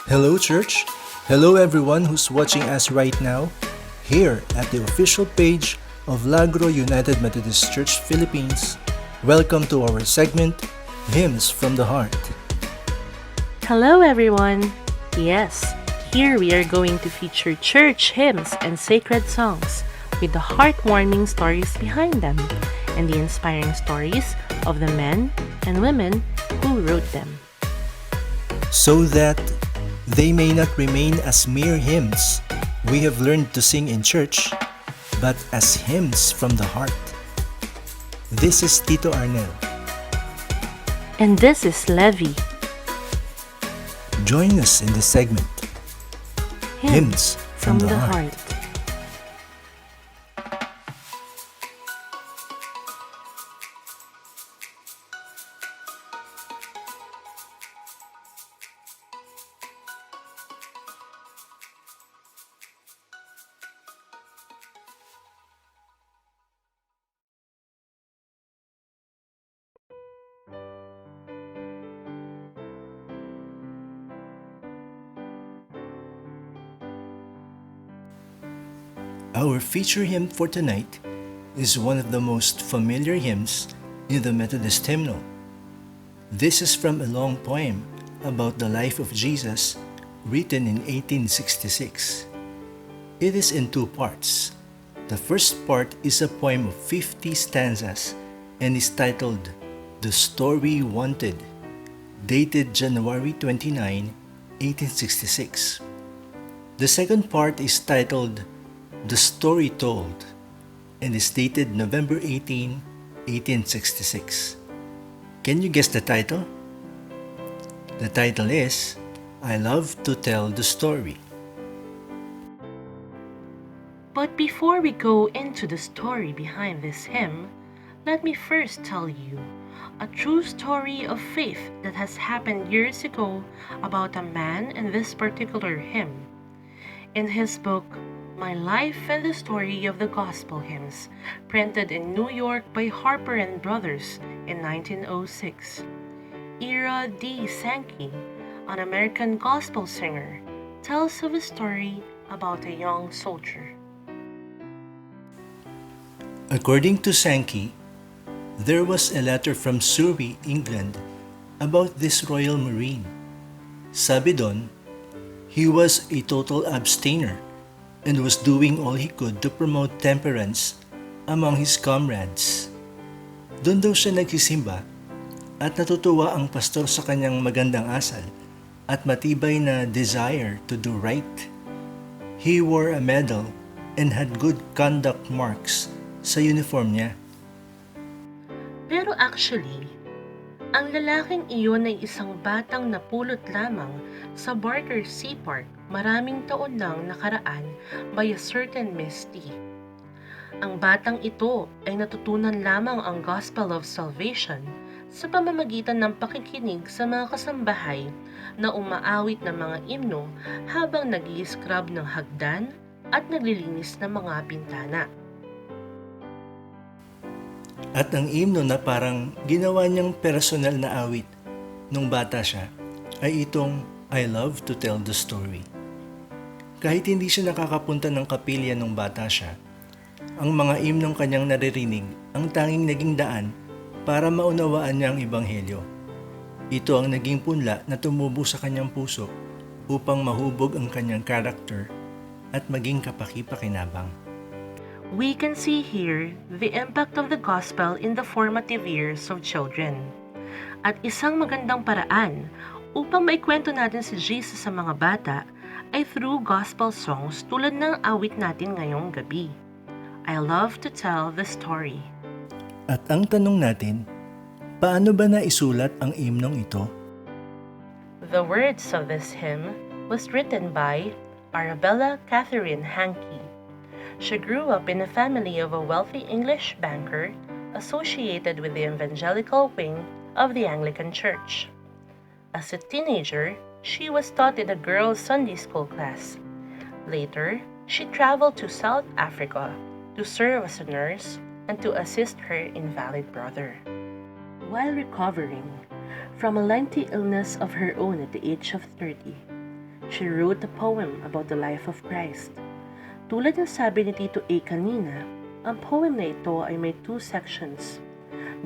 Hello, church. Hello, everyone who's watching us right now, here at the official page of Lagro United Methodist Church Philippines. Welcome to our segment, Hymns from the Heart. Hello, everyone! Yes, here we are going to feature church hymns and sacred songs with the heartwarming stories behind them and the inspiring stories of the men and women who wrote them. So that they may not remain as mere hymns we have learned to sing in church, but as hymns from the heart. This is Tito Arnel. And this is Levi, Join us in this segment, Hymns from the Heart. Our feature hymn for tonight is one of the most familiar hymns in the Methodist hymnal. This is from a long poem about the life of Jesus written in 1866. It is in two parts. The first part is a poem of 50 stanzas and is titled The Story Wanted, dated January 29, 1866. The second part is titled The Story Told and is dated November 18, 1866. Can you guess the title? The title is I Love to Tell the Story. But before we go into the story behind this hymn, let me first tell you a true story of faith that has happened years ago about a man in this particular hymn. In his book, My Life and the Story of the Gospel Hymns, printed in New York by Harper and Brothers in 1906, Ira D. Sankey, an American gospel singer, tells of a story about a young soldier. According to Sankey, there was a letter from Surrey, England, about this Royal Marine. Sabi doon, he was a total abstainer and was doing all he could to promote temperance among his comrades. Doon daw siya nagsisimba at natutuwa ang pastor sa kanyang magandang asal at matibay na desire to do right. He wore a medal and had good conduct marks sa uniform niya. Pero actually, ang lalaking iyon ay isang batang napulot lamang sa Barker Sea Park maraming taon nang nakaraan by a certain Miss T. Ang batang ito ay natutunan lamang ang Gospel of Salvation sa pamamagitan ng pakikinig sa mga kasambahay na umaawit ng mga imno habang nag-i-scrub ng hagdan at naglilinis ng mga bintana. At ang himno na parang ginawa niyang personal na awit nung bata siya ay itong I Love to Tell the Story. Kahit hindi siya nakakapunta ng kapilya nung bata siya, ang mga himnong kanyang naririnig ang tanging naging daan para maunawaan niya ang ebanghelyo. Ito ang naging punla na tumubo sa kanyang puso upang mahubog ang kanyang karakter at maging kapaki-pakinabang. We can see here the impact of the gospel in the formative years of children. At isang magandang paraan upang maikwento natin si Jesus sa mga bata ay through gospel songs tulad ng awit natin ngayong gabi. I love to tell the story. At ang tanong natin, paano ba naisulat ang himnong ito? The words of this hymn was written by Arabella Catherine Hankey. She grew up in a family of a wealthy English banker associated with the evangelical wing of the Anglican Church. As a teenager, she was taught in a girls' Sunday school class. Later, she traveled to South Africa to serve as a nurse and to assist her invalid brother. While recovering from a lengthy illness of her own at the age of 30, She wrote a poem about the life of Christ. Tulad ng sabi ni Tito A kanina, ang poem na ito ay may two sections.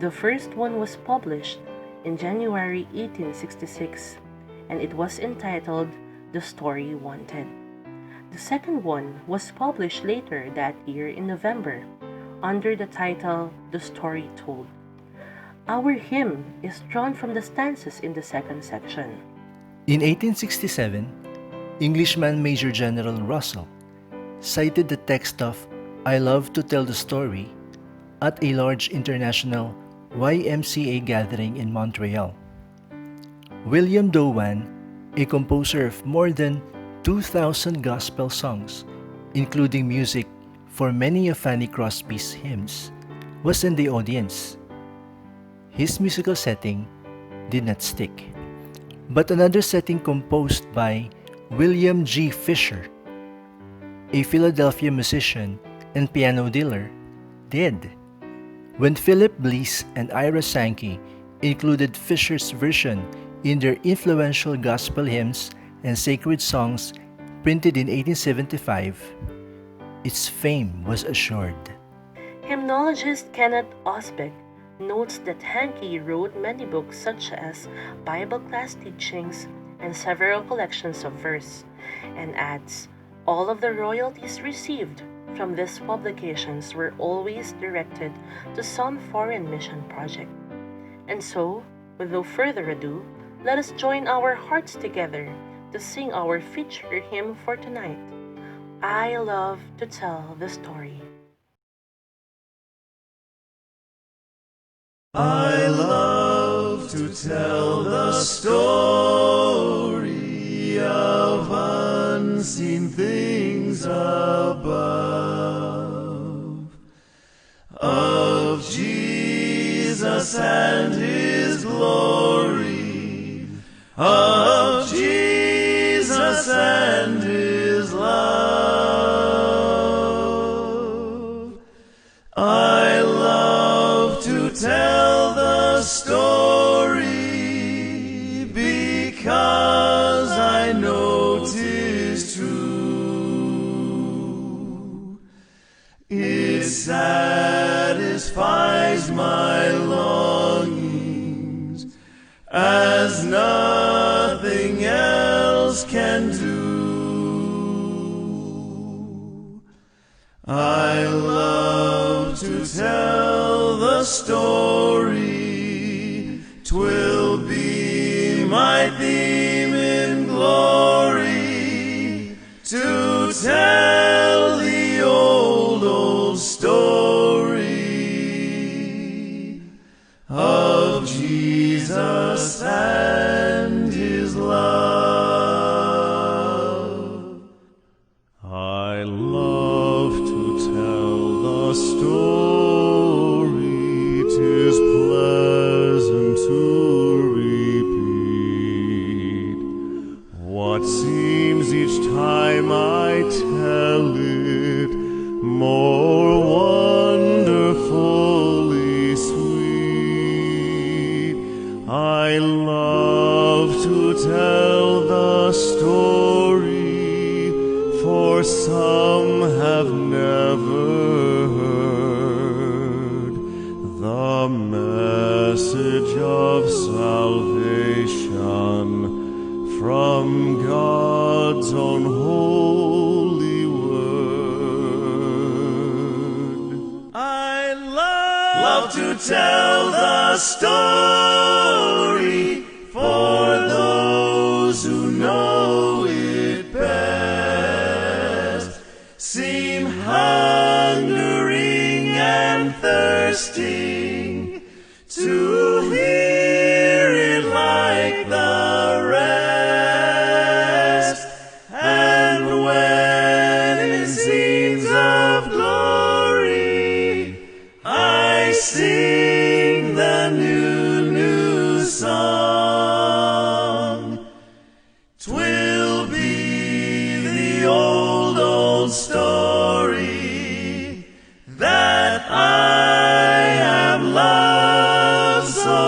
The first one was published in January 1866 and it was entitled The Story Wanted. The second one was published later that year in November under the title The Story Told. Our hymn is drawn from the stanzas in the second section. In 1867, Englishman Major General Russell cited the text of I Love to Tell the Story at a large international YMCA gathering in Montreal. William Dowan, a composer of more than 2,000 gospel songs, including music for many of Fanny Crosby's hymns, was in the audience. His musical setting did not stick, but another setting composed by William G. Fisher, a Philadelphia musician and piano dealer, did. When Philip Bliss and Ira Sankey included Fisher's version in their influential gospel hymns and sacred songs printed in 1875, its fame was assured. Hymnologist Kenneth Osbeck notes that Hankey wrote many books such as Bible class teachings and several collections of verse, and adds, all of the royalties received from these publications were always directed to some foreign mission project. And so, with no further ado, let us join our hearts together to sing our feature hymn for tonight, I Love to Tell the Story. I love to tell the story of unseen things above, of Jesus and His glory, of Jesus and His love. I love to tell the story because I know 'tis true. It satisfies my longings as nothing else can do. I love to tell the story, 'twill be my theme in glory, to tell the old story of Jesus and His love. I love to tell the story, 'tis pleasant to repeat what seems each time I tell it more wonderfully sweet. I love to tell the story, for some have never heard the message of salvation from God's own holy word. I love to tell the story for those who know it best, seem hungering and thirsting to hear it like the rest. And when in scenes of glory I sing the new song, 'twill be the old story that I have loved so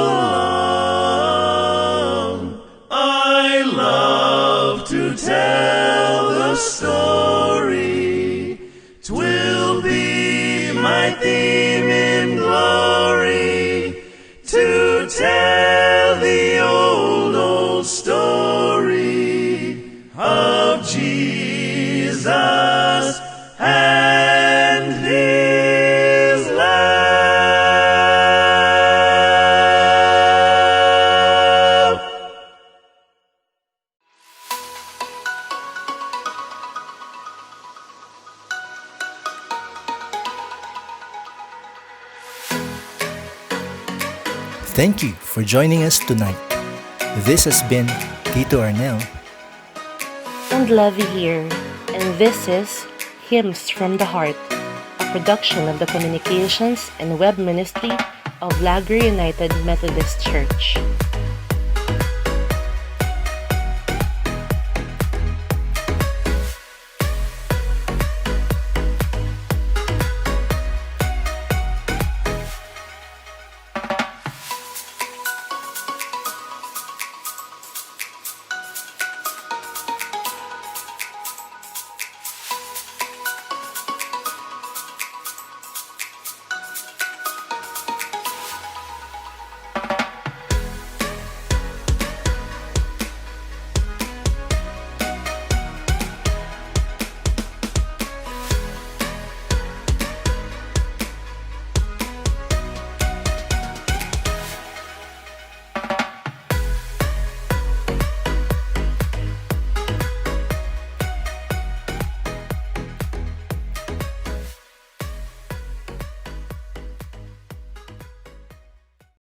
long. I love to tell the story. 'Twill be my theme in glory to tell the old story of Jesus and His love. Thank you for joining us tonight. This has been Tito Arnel. And Levy here, and this is Hymns from the Heart, a production of the Communications and Web Ministry of Lagur United Methodist Church.